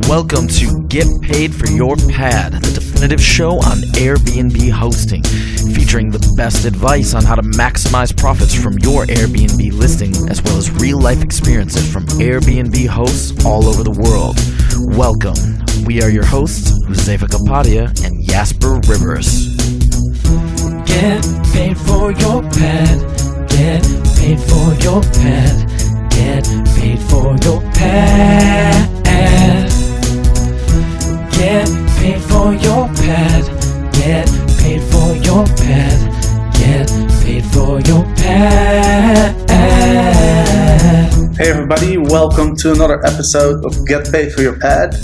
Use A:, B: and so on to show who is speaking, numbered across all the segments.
A: Welcome to Get Paid for Your Pad, the definitive show on Airbnb hosting, featuring the best advice on how to maximize profits from your Airbnb listing, as well as real-life experiences from Airbnb hosts all over the world. Welcome. We are your hosts, Huzefa and Jasper Rivers.
B: Get paid for your pad. Get paid for your pad. Get paid for your pad. Get paid for your pad. Get paid for your pad. Get paid for your pad.
C: Hey everybody, welcome to another episode of Get Paid for Your Pad.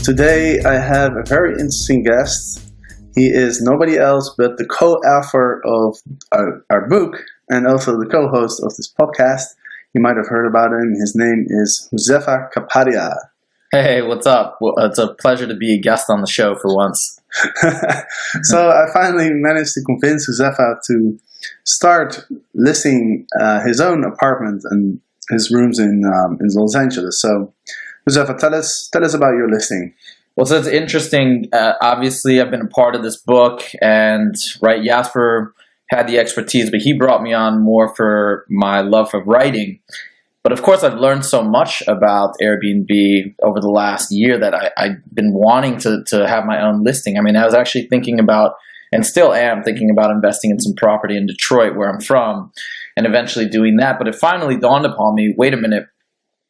C: Today I have a very interesting guest. He is nobody else but the co-author of our book and also the co-host of this podcast. You might have heard about him. His name is Huzefa.
D: Hey, what's up? Well, it's a pleasure to be a guest on the show for once.
C: So I finally managed to convince Huzefa to start listing his own apartment and his rooms in Los Angeles. So Huzefa, tell us about your listing.
D: Well, so it's interesting. Obviously, I've been a part of this book, and Jasper had the expertise, but he brought me on more for my love of writing. But of course, I've learned so much about Airbnb over the last year that I've been wanting to have my own listing. I mean, I was actually thinking about, and still am thinking about, investing in some property in Detroit, where I'm from, and eventually doing that. But it finally dawned upon me, wait a minute,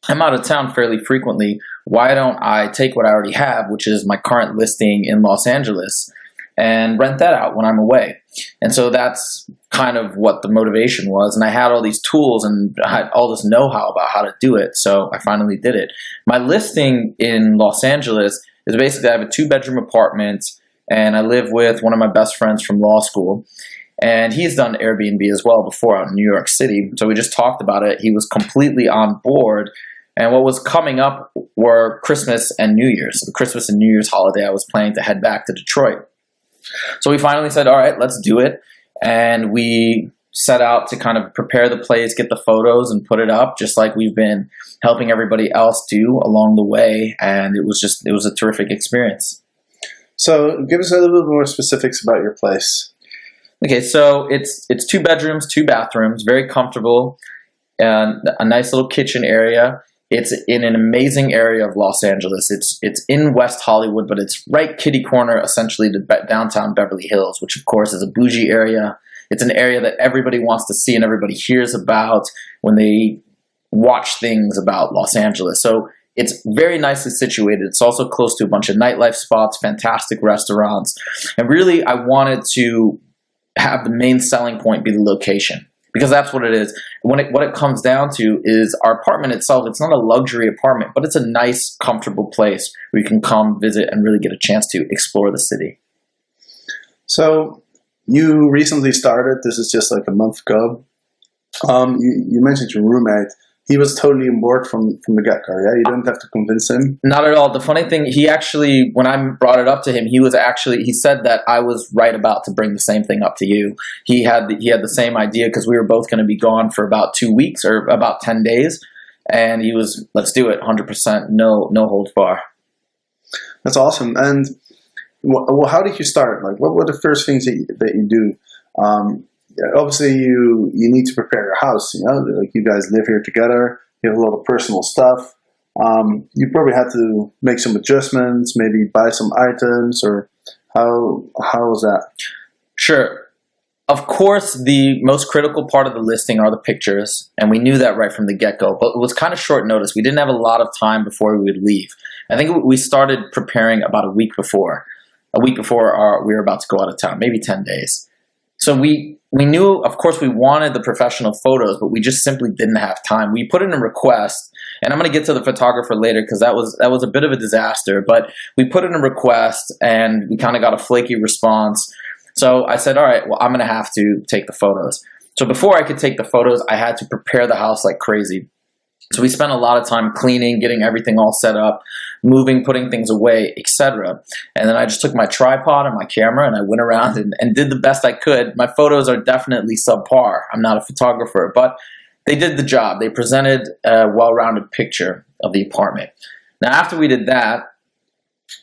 D: I'm out of town fairly frequently. Why don't I take what I already have, which is my current listing in Los Angeles, and rent that out when I'm away? And so that's kind of what the motivation was. And I had all these tools and I had all this know-how about how to do it. So I finally did it. My listing in Los Angeles is basically, I have a 2-bedroom apartment and I live with one of my best friends from law school. And he's done Airbnb as well before out in New York City. So we just talked about it. He was completely on board. And what was coming up were Christmas and New Year's. So the Christmas and New Year's holiday, I was planning to head back to Detroit. So we finally said, all right, let's do it. And we set out to kind of prepare the place, get the photos and put it up, just like we've been helping everybody else do along the way. And it was a terrific experience.
C: So give us a little bit more specifics about your place.
D: Okay, so it's 2 bedrooms, 2 bathrooms, very comfortable, and a nice little kitchen area. It's in an amazing area of Los Angeles. It's in West Hollywood, but it's right kitty corner, essentially, to downtown Beverly Hills, which, of course, is a bougie area. It's an area that everybody wants to see and everybody hears about when they watch things about Los Angeles. So it's very nicely situated. It's also close to a bunch of nightlife spots, fantastic restaurants. And really, I wanted to have the main selling point be the location, because that's what it is. What it comes down to is our apartment itself. It's not a luxury apartment, but it's a nice, comfortable place where you can come visit and really get a chance to explore the city.
C: So you recently started. This is just like a month ago. You mentioned your roommate. He was totally on board from the get-go, yeah? You didn't have to convince him?
D: Not at all. The funny thing, he actually, when I brought it up to him, he said that I was right about to bring the same thing up to you. He had the same idea because we were both going to be gone for about 2 weeks or about 10 days. And he was, let's do it, 100%, no holds bar.
C: That's awesome. And well, how did you start? Like, what were the first things that you do? Obviously, you need to prepare your house. You know, like you guys live here together. You have a lot of personal stuff. You probably had to make some adjustments, maybe buy some items, or how was that?
D: Sure. Of course, the most critical part of the listing are the pictures, and we knew that right from the get-go. But it was kind of short notice. We didn't have a lot of time before we would leave. I think we started preparing about a week before. We were about to go out of town, maybe 10 days. So we knew, of course, we wanted the professional photos, but we just simply didn't have time. We put in a request, and I'm going to get to the photographer later because that was a bit of a disaster. But we put in a request, and we kind of got a flaky response. So I said, all right, well, I'm going to have to take the photos. So before I could take the photos, I had to prepare the house like crazy. So we spent a lot of time cleaning, getting everything all set up, moving, putting things away, etc. And then I just took my tripod and my camera and I went around and did the best I could. My photos are definitely subpar. I'm not a photographer, but they did the job. They presented a well-rounded picture of the apartment. Now, after we did that,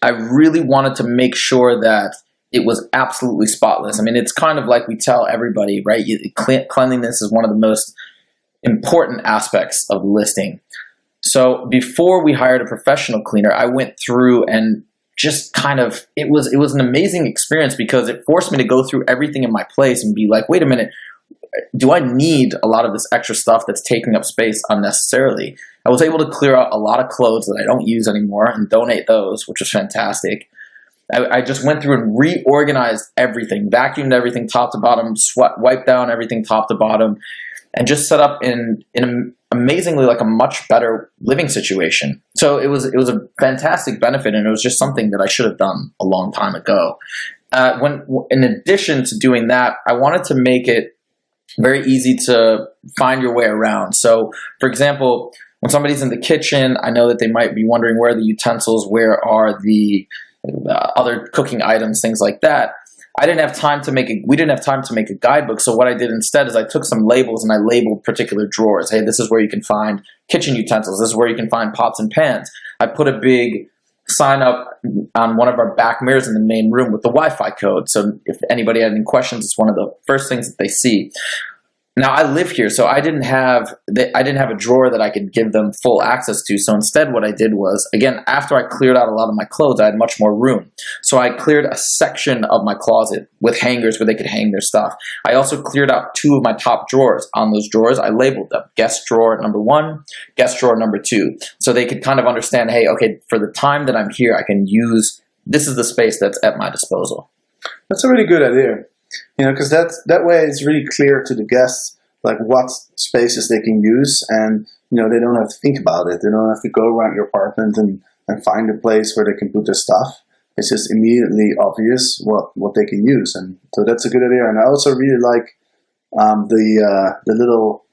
D: I really wanted to make sure that it was absolutely spotless. I mean, it's kind of like we tell everybody, right? Cleanliness is one of the most important aspects of listing. So before we hired a professional cleaner, I went through and just kind of, it was an amazing experience because it forced me to go through everything in my place and be like, wait a minute, do I need a lot of this extra stuff that's taking up space unnecessarily? I was able to clear out a lot of clothes that I don't use anymore and donate those, which was fantastic. I just went through and reorganized everything, vacuumed everything top to bottom, wiped down everything top to bottom, and just set up in amazingly like a much better living situation. So it was a fantastic benefit, and it was just something that I should have done a long time ago. In addition to doing that, I wanted to make it very easy to find your way around. So, for example, when somebody's in the kitchen, I know that they might be wondering where are the utensils, where are the other cooking items, things like that. We didn't have time to make a guidebook. So what I did instead is I took some labels and I labeled particular drawers. Hey, this is where you can find kitchen utensils. This is where you can find pots and pans. I put a big sign up on one of our back mirrors in the main room with the Wi-Fi code. So if anybody had any questions, it's one of the first things that they see. Now I live here, so I didn't have a drawer that I could give them full access to. So instead what I did was, again, after I cleared out a lot of my clothes, I had much more room. So I cleared a section of my closet with hangers where they could hang their stuff. I also cleared out 2 of my top drawers. On those drawers, I labeled them guest drawer number 1, guest drawer number 2. So they could kind of understand, hey, okay, for the time that I'm here, I can use, this is the space that's at my disposal.
C: That's a really good idea. Because that way it's really clear to the guests like what spaces they can use, and they don't have to think about it. They don't have to go around your apartment and find a place where they can put their stuff. It's just immediately obvious what they can use, and so that's a good idea. And I also really like the little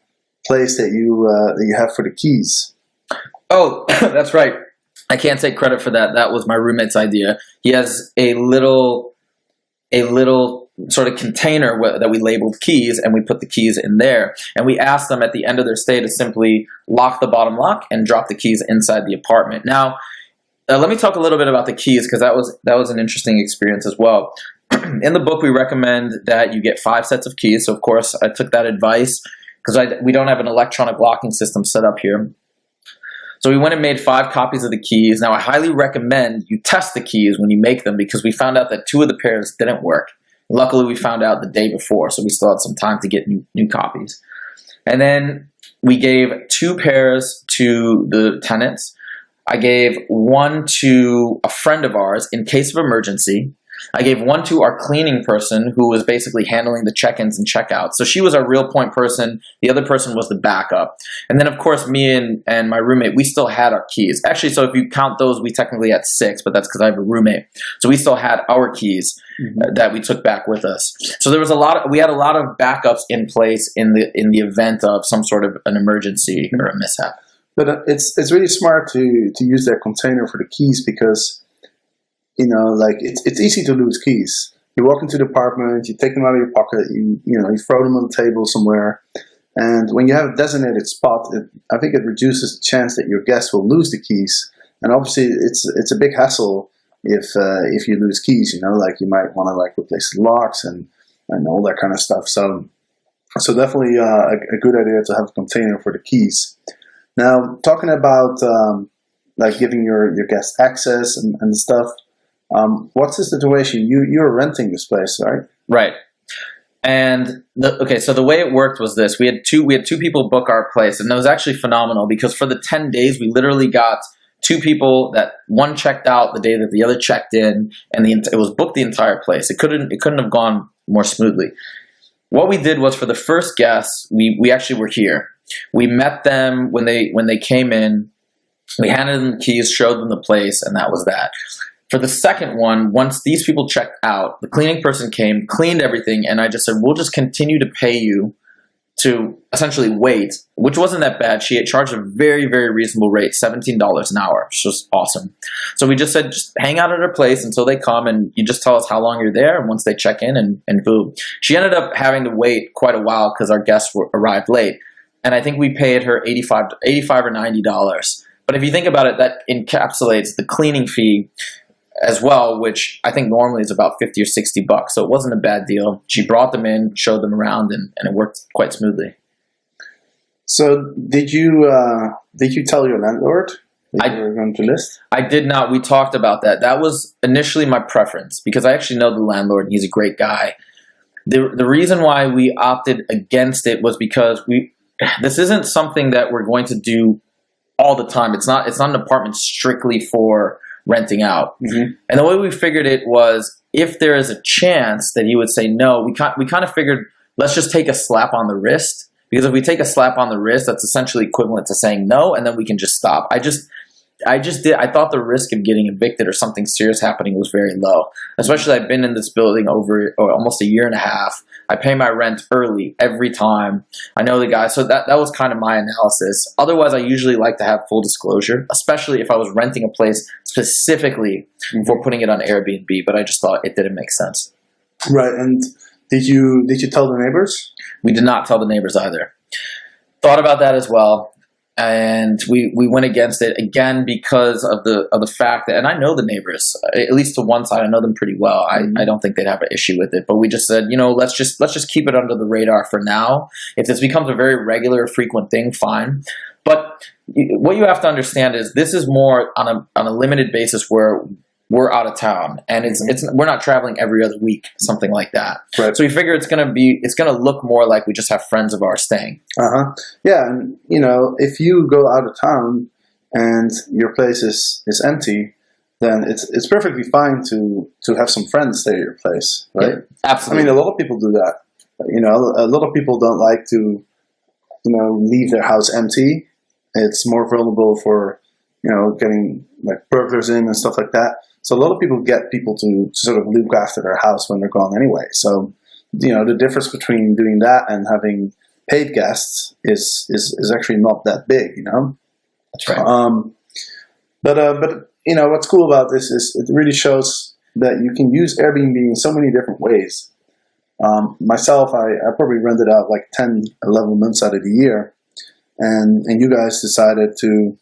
C: place that you have for the keys. Oh,
D: that's right. I can't take credit for that. That was my roommate's idea. He has a little sort of container that we labeled keys, and we put the keys in there. And we asked them at the end of their stay to simply lock the bottom lock and drop the keys inside the apartment. Now, let me talk a little bit about the keys, because that was an interesting experience as well. In the book, we recommend that you get 5 sets of keys. So, of course, I took that advice because we don't have an electronic locking system set up here. So we went and made 5 copies of the keys. Now, I highly recommend you test the keys when you make them, because we found out that 2 of the pairs didn't work. Luckily, we found out the day before, so we still had some time to get new copies. And then we gave 2 pairs to the tenants. I gave 1 to a friend of ours in case of emergency. I gave 1 to our cleaning person, who was basically handling the check-ins and check-outs. So she was our real point person. The other person was the backup. And then, of course, me and my roommate, we still had our keys. Actually, so if you count those, we technically had 6, but that's because I have a roommate. So we still had our keys that we took back with us. So there was we had a lot of backups in place in the event of some sort of an emergency or a mishap.
C: But it's really smart to use that container for the keys, because like it's easy to lose keys. You walk into the apartment, you take them out of your pocket, you throw them on the table somewhere, and when you have a designated spot, I think it reduces the chance that your guests will lose the keys. And obviously, it's a big hassle if you lose keys. Like you might want to replace the locks and all that kind of stuff. So definitely a good idea to have a container for the keys. Now, talking about giving your guests access and stuff. What's the situation? You're renting this place, right?
D: Right. And so the way it worked was this: we had two people book our place, and it was actually phenomenal, because for the 10 days we literally got 2 people that one checked out the day that the other checked in, and it was booked the entire place. It couldn't have gone more smoothly. What we did was, for the first guests, we actually were here. We met them when they came in. We handed them the keys, showed them the place, and that was that. For the second one, once these people checked out, the cleaning person came, cleaned everything, and I just said, we'll just continue to pay you to essentially wait, which wasn't that bad. She had charged a very, very reasonable rate, $17 an hour, which was awesome. So we just said, just hang out at her place until they come, and you just tell us how long you're there, and once they check in, and boom. She ended up having to wait quite a while because our guests arrived late, and I think we paid her $85 or $90. But if you think about it, that encapsulates the cleaning fee. as well, which I think normally is about $50 or $60. So it wasn't a bad deal. She brought them in, showed them around, and it worked quite smoothly.
C: So did you tell your landlord that you were going to list?
D: I did not. We talked about that. That was initially my preference because I actually know the landlord and he's a great guy. The reason why we opted against it was because this isn't something that we're going to do all the time. It's not an apartment strictly for renting out. Mm-hmm. And the way we figured it was if there is a chance that he would say no, we kind of figured let's just take a slap on the wrist. Because if we take a slap on the wrist, that's essentially equivalent to saying no, and then we can just stop. I thought the risk of getting evicted or something serious happening was very low. Especially I've been in this building over almost a year and a half. I pay my rent early every time. I know the guy. So that was kind of my analysis. Otherwise, I usually like to have full disclosure, especially if I was renting a place specifically for putting it on Airbnb, but I just thought it didn't make sense.
C: Right. And did you tell the neighbors?
D: We did not tell the neighbors either. Thought about that as well. And we went against it again because of the fact that, and I know the neighbors, at least to one side, I know them pretty well. I don't think they'd have an issue with it, but we just said, let's just keep it under the radar for now. If this becomes a very regular, frequent thing, fine. But what you have to understand is this is more on a limited basis where we're out of town and we're not traveling every other week, something like that. Right. So we figure it's gonna look more like we just have friends of ours staying.
C: Yeah, and if you go out of town and your place is empty, then it's perfectly fine to have some friends stay at your place, right?
D: Yeah, absolutely.
C: I mean, a lot of people do that. A lot of people don't like to leave their house empty. It's more vulnerable for getting like burglars in and stuff like that. So a lot of people get people to sort of look after their house when they're gone anyway. So, the difference between doing that and having paid guests is actually not that big,
D: That's right.
C: But what's cool about this is it really shows that you can use Airbnb in so many different ways. Myself, I probably rented out like 10, 11 months out of the year. And you guys decided to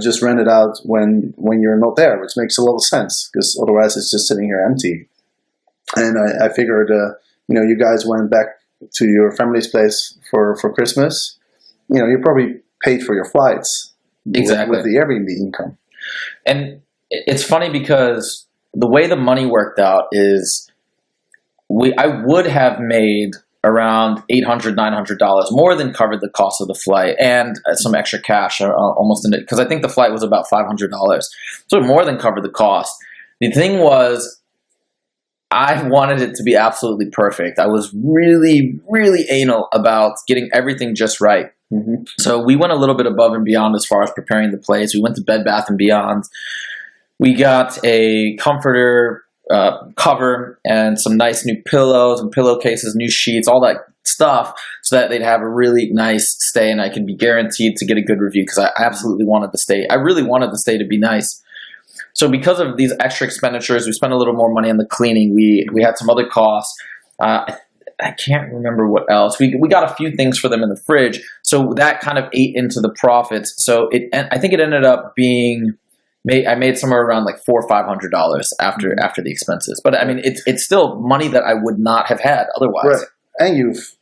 C: just rent it out when you're not there, which makes a lot of sense because otherwise it's just sitting here empty. And I figured, you guys went back to your family's place for Christmas. You probably paid for your flights
D: exactly
C: with the Airbnb income.
D: And it's funny because the way the money worked out is I would have made around $800, $900, more than covered the cost of the flight and some extra cash almost in it. Because I think the flight was about $500. So it more than covered the cost. The thing was, I wanted it to be absolutely perfect. I was really, really anal about getting everything just right. Mm-hmm. So we went a little bit above and beyond as far as preparing the place. We went to Bed Bath & Beyond. We got a comforter, cover and some nice new pillows and pillowcases, new sheets, all that stuff, so that they'd have a really nice stay and I could be guaranteed to get a good review because I absolutely wanted the stay. I really wanted the stay to be nice. So because of these extra expenditures, we spent a little more money on the cleaning. We had some other costs. I can't remember what else. We got a few things for them in the fridge, so that kind of ate into the profits. So I think it ended up being. I made somewhere around like $400 or $500 after the expenses, but I mean it's still money that I would not have had otherwise.
C: Right, and you've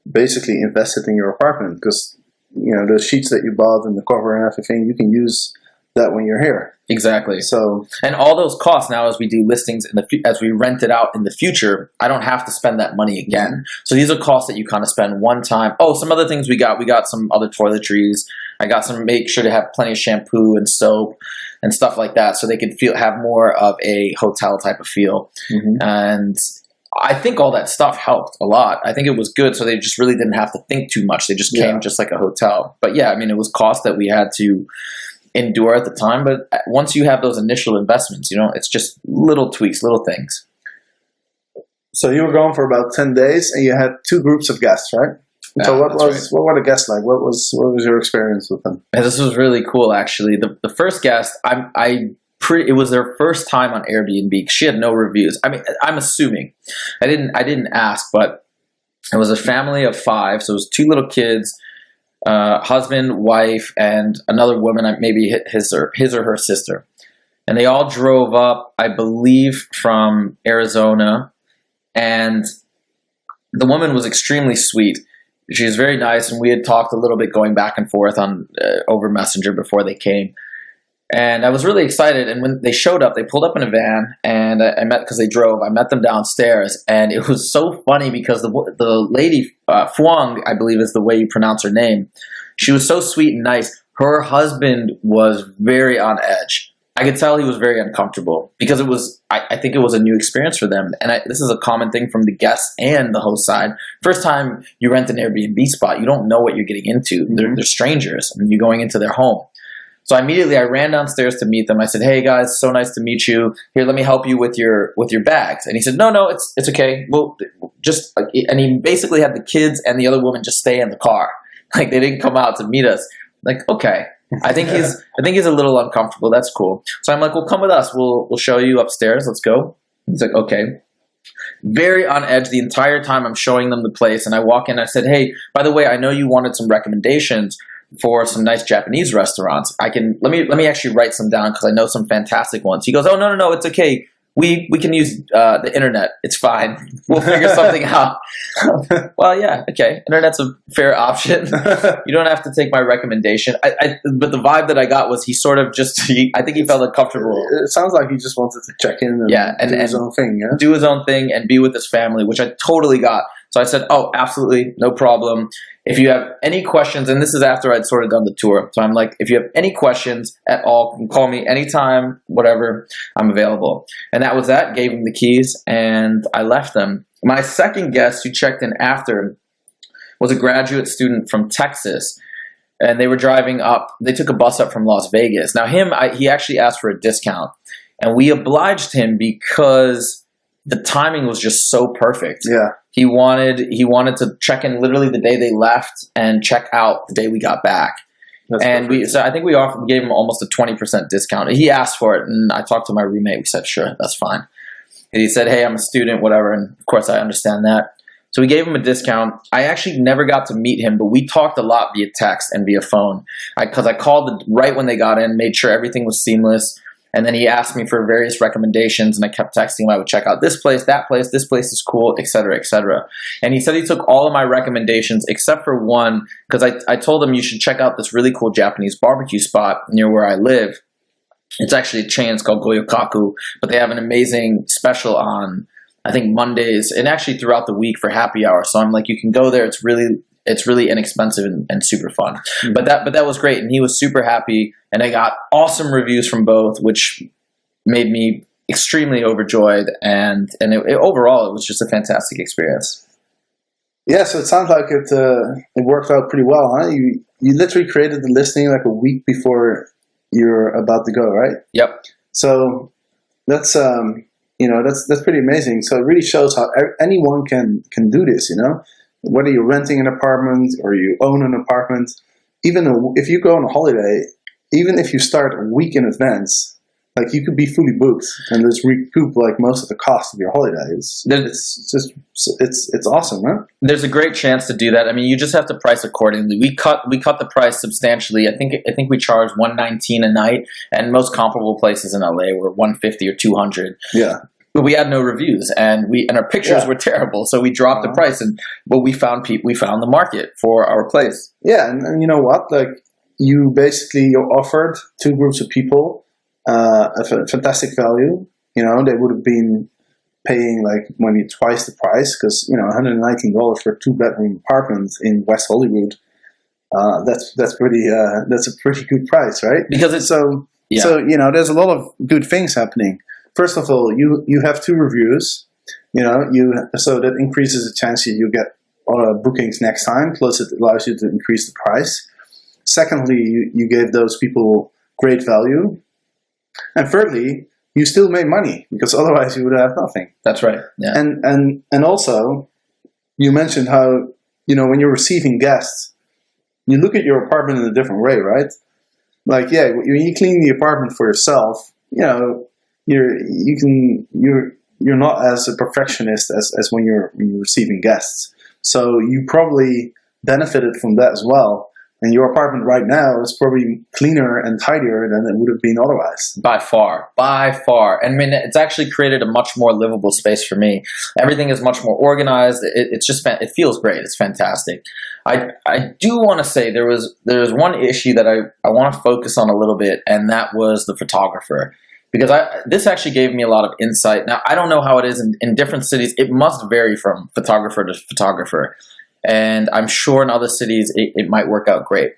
C: basically invested in your apartment because the sheets that you bought and the cover and everything you can use that when you're here.
D: Exactly.
C: So
D: and all those costs now, as we do listings as we rent it out in the future, I don't have to spend that money again. So these are costs that you kind of spend one time. Oh, some other things we got some other toiletries. I got some, make sure to have plenty of shampoo and soap and stuff like that so they could have more of a hotel type of feel. Mm-hmm. And I think all that stuff helped a lot. I think it was good, so they just really didn't have to think too much. They just came just like a hotel. But yeah, I mean, it was cost that we had to endure at the time. But once you have those initial investments, it's just little tweaks, little things.
C: So you were going for about 10 days and you had 2 groups of guests, right? So what were the guests like? What was your experience with them?
D: And this was really cool, actually. The first guest, it was their first time on Airbnb. She had no reviews. I mean, I'm assuming. I didn't ask, but it was a family of 5. So it was 2 little kids, husband, wife, and another woman, maybe his or her sister. and they all drove up, I believe, from Arizona, and the woman was extremely sweet. She was very nice, and we had talked a little bit going back and forth on over Messenger before they came. And I was really excited. And when they showed up, they pulled up in a van, and I met, because they drove, I met them downstairs. And it was so funny because the lady, Fuang, I believe is the way you pronounce her name, she was so sweet and nice. Her husband was very on edge. I could tell he was very uncomfortable because it was, I think it was a new experience for them. And this is a common thing from the guests and the host side. First time you rent an Airbnb spot, you don't know what you're getting into. They're strangers, and you're going into their home. So immediately I ran downstairs to meet them. I said, "Hey guys, so nice to meet you. Here, let me help you with your bags." And he said, "No, it's okay. Well, just," and he basically had the kids and the other woman just stay in the car. Like, they didn't come out to meet us. Like, okay. I think he's a little uncomfortable. That's cool. So I'm like, "Well, come with us. We'll show you upstairs. Let's go." He's like, "Okay." Very on edge the entire time I'm showing them the place, and I walk in. I said, "Hey, by the way, I know you wanted some recommendations for some nice Japanese restaurants. Let me actually write some down because I know some fantastic ones." He goes, "Oh, no, it's okay. We can use the internet. It's fine. We'll figure something out." Well, yeah, okay. Internet's a fair option. You don't have to take my recommendation. But the vibe that I got was he sort of I think he felt uncomfortable.
C: It sounds like he just wanted to check in and do his own thing, yeah?
D: Do his own thing and be with his family, which I totally got. So I said, "Oh, absolutely, no problem. If you have any questions," and this is after I'd sort of done the tour. So I'm like, "If you have any questions at all, you can call me anytime, whatever, I'm available." And that was that. Gave him the keys, and I left them. My second guest who checked in after was a graduate student from Texas, and they were driving up. They took a bus up from Las Vegas. Now he actually asked for a discount, and we obliged him because the timing was just so perfect.
C: Yeah.
D: He wanted to check in literally the day they left and check out the day we got back. So I think we gave him almost a 20% discount. He asked for it, and I talked to my roommate. We said, "Sure, that's fine." And he said, "Hey, I'm a student, whatever," and of course I understand that. So we gave him a discount. I actually never got to meet him, but we talked a lot via text and via phone because I called right when they got in, made sure everything was seamless. And then he asked me for various recommendations, and I kept texting him. I would check out this place, that place, this place is cool, et cetera, et cetera. And he said he took all of my recommendations except for one, because I told him you should check out this really cool Japanese barbecue spot near where I live. It's actually a chain. It's called Goyokaku, but they have an amazing special on, I think, Mondays, and actually throughout the week for happy hour. So I'm like, you can go there. It's really inexpensive and super fun. Mm-hmm. But that was great, and he was super happy, and I got awesome reviews from both, which made me extremely overjoyed, and overall it was just a fantastic experience.
C: Yeah, so it sounds like it worked out pretty well, huh? You literally created the listing like a week before you're about to go, right?
D: Yep.
C: So that's that's pretty amazing. So it really shows how anyone can do this, whether you're renting an apartment or you own an apartment. Even if you go on a holiday, even if you start a week in advance, like, you could be fully booked and just recoup like most of the cost of your holidays. It's awesome, huh? There's
D: a great chance to do that. I mean, you just have to price accordingly. We cut the price substantially. I think we charged $119 a night, and most comparable places in LA were $150 or $200.
C: Yeah.
D: But we had no reviews, and our pictures were terrible, so we dropped the price. But we found the market for our place.
C: Yeah, and you know what? Like, you offered two groups of people a fantastic value. They would have been paying like maybe twice the price, because $119 for a 2-bedroom apartment in West Hollywood. That's a pretty good price, right?
D: Because it's
C: so there's a lot of good things happening. First of all, you have 2 reviews, so that increases the chance that you get bookings next time. Plus, it allows you to increase the price. Secondly, you gave those people great value, and thirdly, you still made money, because otherwise you would have nothing.
D: That's right. Yeah.
C: And also, you mentioned how when you're receiving guests, you look at your apartment in a different way, right? Like, yeah, when you clean the apartment for yourself, you're not as a perfectionist as when you're receiving guests. So you probably benefited from that as well. And your apartment right now is probably cleaner and tidier than it would have been otherwise.
D: By far. And I mean, it's actually created a much more livable space for me. Everything is much more organized. It's just, it feels great. It's fantastic. I do want to say there was one issue that I want to focus on a little bit, and that was the photographer. Because this actually gave me a lot of insight. Now, I don't know how it is in different cities. It must vary from photographer to photographer. And I'm sure in other cities it might work out great.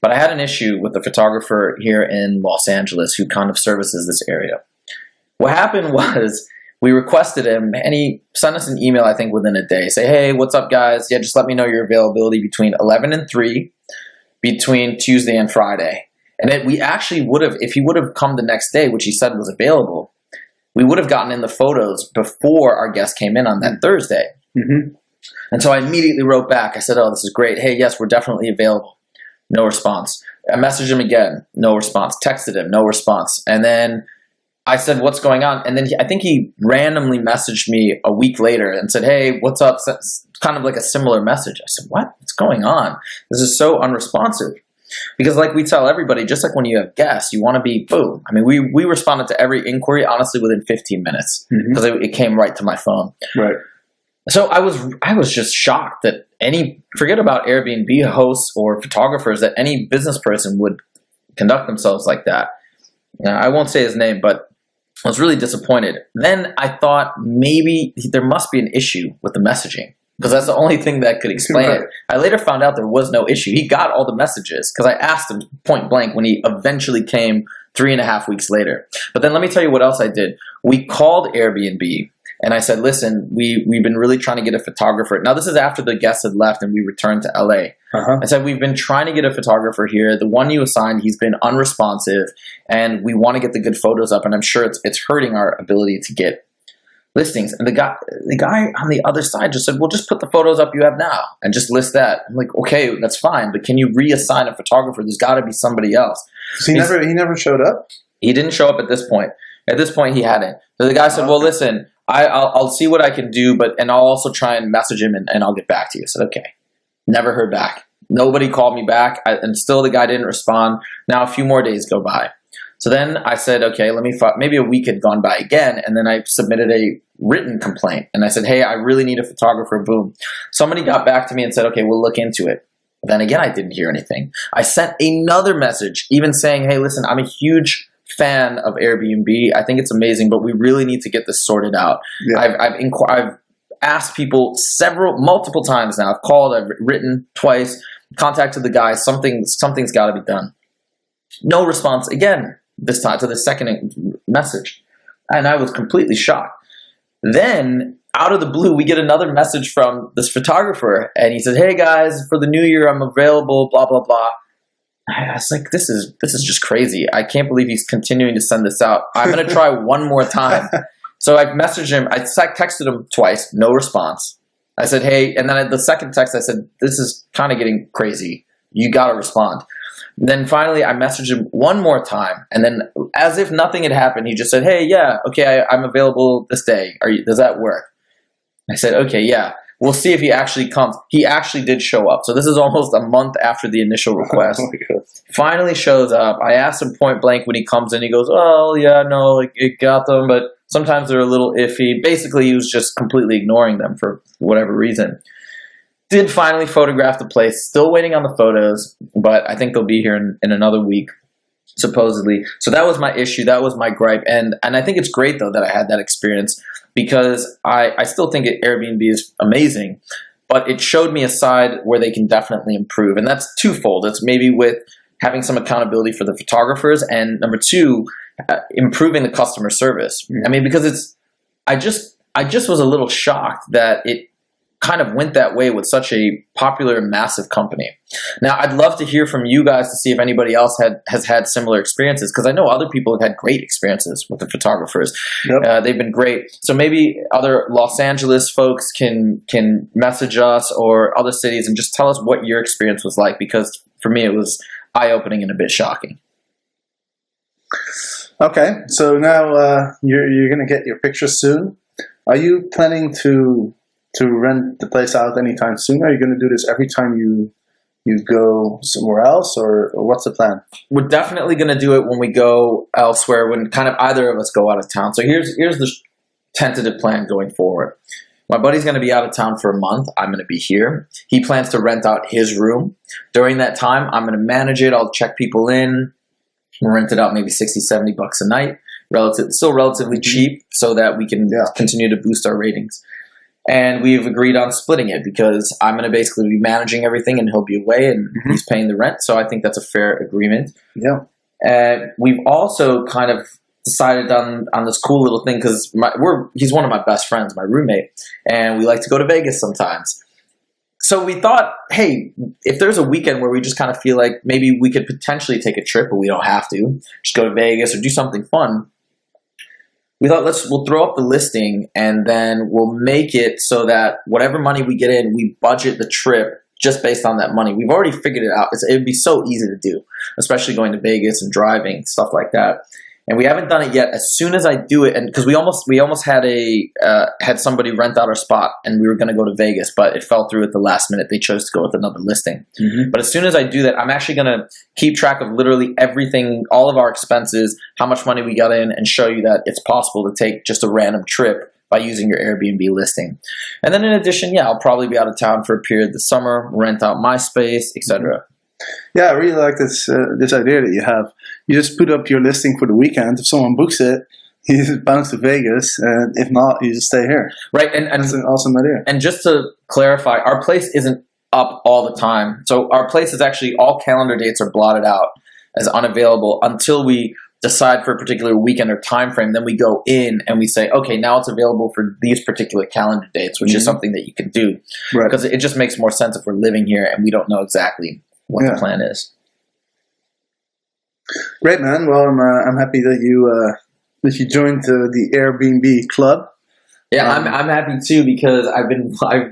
D: But I had an issue with the photographer here in Los Angeles who kind of services this area. What happened was we requested him, and he sent us an email, I think, within a day. Say, hey, what's up, guys? Yeah, just let me know your availability between 11 and 3, between Tuesday and Friday. And we actually would have, if he would have come the next day, which he said was available, we would have gotten in the photos before our guest came in on that Thursday. Mm-hmm. And so I immediately wrote back. I said, oh, this is great. Hey, yes, we're definitely available. No response. I messaged him again. No response. Texted him. No response. And then I said, what's going on? And then I think he randomly messaged me a week later and said, hey, what's up? Kind of like a similar message. I said, what? What's going on? This is so unresponsive. Because like we tell everybody, just like when you have guests, you want to be boom. I mean, we responded to every inquiry, honestly, within 15 minutes because it came right to my phone.
C: Right.
D: So I was just shocked that forget about Airbnb hosts or photographers, that any business person would conduct themselves like that. Now, I won't say his name, but I was really disappointed. Then I thought maybe there must be an issue with the messaging, because that's the only thing that could explain it. I later found out there was no issue. He got all the messages because I asked him point blank when he eventually came 3.5 weeks later. But then let me tell you what else I did. We called Airbnb. And I said, listen, we've been really trying to get a photographer. Now, this is after the guests had left and we returned to LA. I said, we've been trying to get a photographer here. The one you assigned, he's been unresponsive, and we want to get the good photos up. And I'm sure it's hurting our ability to get listings. And the guy on the other side just said, well, just put the photos up you have now and just list that. I'm like, okay, that's fine. But can you reassign a photographer? There's got to be somebody else.
C: So he never showed up?
D: He didn't show up at this point. At this point, he hadn't. So the guy said, well, listen, I'll see what I can do, and I'll also try and message him, and I'll get back to you. I said, okay. Never heard back. Nobody called me back, and still the guy didn't respond. Now a few more days go by. So then I said, okay, maybe a week had gone by again, and then I submitted a written complaint. And I said, hey, I really need a photographer, boom. Somebody got back to me and said, okay, we'll look into it. Then again, I didn't hear anything. I sent another message, even saying, hey, listen, I'm a huge fan of Airbnb. I think it's amazing, but we really need to get this sorted out. Yeah. I've asked people multiple times now. I've called, I've written twice, contacted the guy. Something's got to be done. No response again this time to the second message, and I was completely shocked. Then out of the blue, we get another message from this photographer, and he says, "Hey guys, for the new year, I'm available." Blah blah blah. I was like, this is just crazy. I can't believe he's continuing to send this out. I'm going to try one more time. So I messaged him. I texted him twice. No response. I said, hey, and then the second text, I said, this is kind of getting crazy. You got to respond. And then finally, I messaged him one more time. And then as if nothing had happened, he just said, hey, yeah, okay, I'm available this day. Does that work? I said, okay, yeah. We'll see if he actually comes. He actually did show up. So this is almost a month after the initial request. Finally shows up. I asked him point blank when he comes in. He goes, oh, yeah, no, it got them, but sometimes they're a little iffy. Basically, he was just completely ignoring them for whatever reason. Did finally photograph the place. Still waiting on the photos, but I think they'll be here in another week, supposedly. So that was my issue. That was my gripe. And I think it's great, though, that I had that experience, because I still think Airbnb is amazing, but it showed me a side where they can definitely improve. And that's twofold. It's maybe with having some accountability for the photographers, and number two, improving the customer service. I mean, because I just was a little shocked that it kind of went that way with such a popular, massive company. Now, I'd love to hear from you guys to see if anybody else has had similar experiences, because I know other people have had great experiences with the photographers. Yep. They've been great. So maybe other Los Angeles folks can message us, or other cities, and just tell us what your experience was like, because for me it was eye-opening and a bit shocking.
C: Okay, so now you're going to get your pictures soon. Are you planning to rent the place out anytime soon? Are you going to do this every time you you go somewhere else, or what's the plan?
D: We're definitely going to do it when we go elsewhere, when kind of either of us go out of town. So here's the tentative plan going forward. My buddy's going to be out of town for a month. I'm going to be here. He plans to rent out his room. During that time, I'm going to manage it. I'll check people in. We'll rent it out maybe $60-$70 a night. Still relatively cheap, so that we can continue to boost our ratings. And we've agreed on splitting it because I'm going to basically be managing everything and he'll be away and he's paying the rent. So I think that's a fair agreement.
C: Yeah.
D: And we've also kind of decided on this cool little thing because he's one of my best friends, my roommate, and we like to go to Vegas sometimes. So we thought, hey, if there's a weekend where we just kind of feel like maybe we could potentially take a trip, but we don't have to, just go to Vegas or do something fun. We thought we'll throw up the listing and then we'll make it so that whatever money we get in, we budget the trip just based on that money. We've already figured it out. It would be so easy to do, especially going to Vegas and driving, stuff like that. And we haven't done it yet. As soon as I do it, and because we almost had somebody rent out our spot, and we were going to go to Vegas, but it fell through at the last minute. They chose to go with another listing. But as soon as I do that, I'm actually going to keep track of literally everything, all of our expenses, how much money we got in, and show you that it's possible to take just a random trip by using your Airbnb listing. And then in addition, I'll probably be out of town for a period this summer, rent out my space, etc.
C: Yeah, I really like this idea that you have. You just put up your listing for the weekend. If someone books it, you just bounce to Vegas, and if not, you just stay here.
D: Right, and
C: that's an awesome idea.
D: And just to clarify, our place isn't up all the time. So our place is actually, all calendar dates are blotted out as unavailable until we decide for a particular weekend or time frame. Then we go in and we say, okay, now it's available for these particular calendar dates, which is something that you can do. Right. Because it just makes more sense if we're living here and we don't know exactly what the plan is.
C: Great, man. Well, I'm happy that you joined the Airbnb Club.
D: Yeah, I'm happy too because I've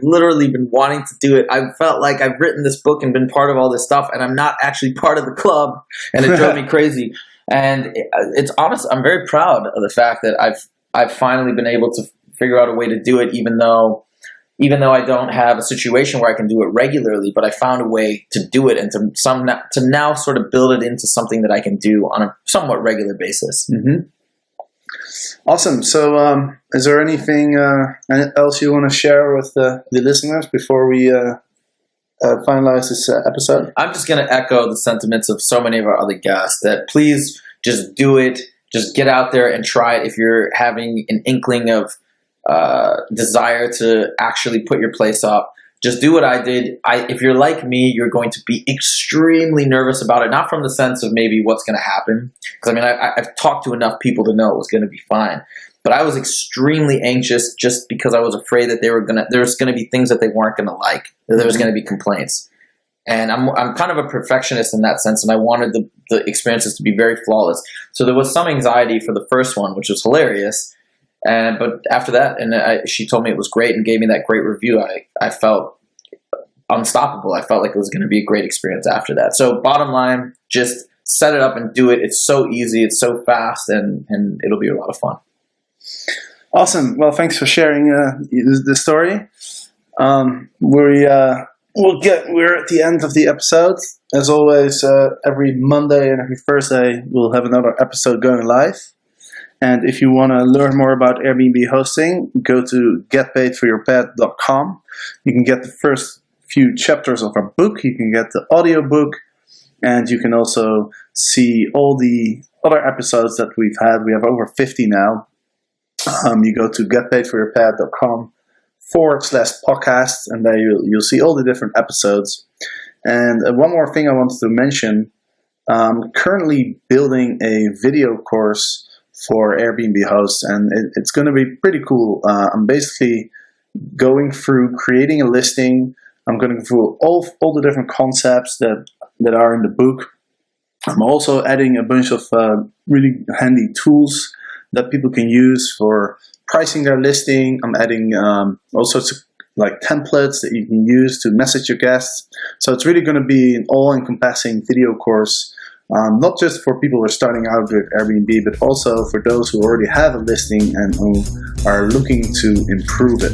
D: literally been wanting to do it. I felt like I've written this book and been part of all this stuff, and I'm not actually part of the club, and it drove me crazy. And it's honest. I'm very proud of the fact that I've finally been able to figure out a way to do it, even though I don't have a situation where I can do it regularly, but I found a way to do it and to now sort of build it into something that I can do on a somewhat regular basis.
C: Awesome. So is there anything else you want to share with the listeners before we finalize this episode?
D: I'm just going to echo the sentiments of so many of our other guests that please just do it. Just get out there and try it if you're having an inkling of desire to actually put your place up. Just do what I did. If you're like me, you're going to be extremely nervous about it. Not from the sense of maybe what's going to happen, because I've talked to enough people to know it was going to be fine. But I was extremely anxious just because I was afraid that there's going to be things that they weren't going to like. That there was going to be complaints. And I'm kind of a perfectionist in that sense, and I wanted the experiences to be very flawless. So there was some anxiety for the first one, which was hilarious. But after that, she told me it was great and gave me that great review. I felt unstoppable. I felt like it was going to be a great experience after that. So bottom line, just set it up and do it. It's so easy. It's so fast, and it'll be a lot of fun.
C: Awesome. Well, thanks for sharing the story. We're at the end of the episode. As always, every Monday and every Thursday, we'll have another episode going live. And if you want to learn more about Airbnb hosting, go to getpaidforyourpad.com. You can get the first few chapters of our book. You can get the audio book, and you can also see all the other episodes that we've had. We have over 50 now. You go to getpaidforyourpad.com/podcast, and there you'll see all the different episodes. And one more thing I wanted to mention, I'm currently building a video course for Airbnb hosts, and it's going to be pretty cool. I'm basically going through creating a listing. I'm going through all the different concepts that are in the book. I'm also adding a bunch of really handy tools that people can use for pricing their listing. I'm adding all sorts of like templates that you can use to message your guests. So it's really going to be an all-encompassing video course. Not just for people who are starting out with Airbnb, but also for those who already have a listing and who are looking to improve it.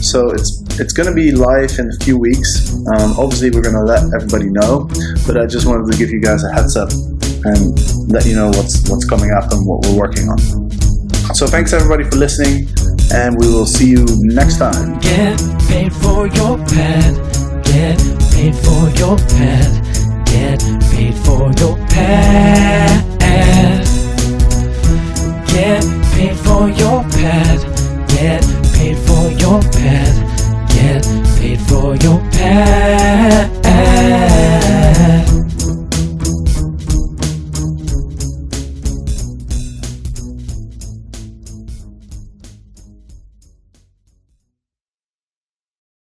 C: So it's going to be live in a few weeks. Obviously, we're going to let everybody know, but I just wanted to give you guys a heads up and let you know what's coming up and what we're working on. So thanks everybody for listening, and we will see you next time.
B: Get paid for your pet. Get paid for your pet. Get paid for your pet. Get paid for your pet.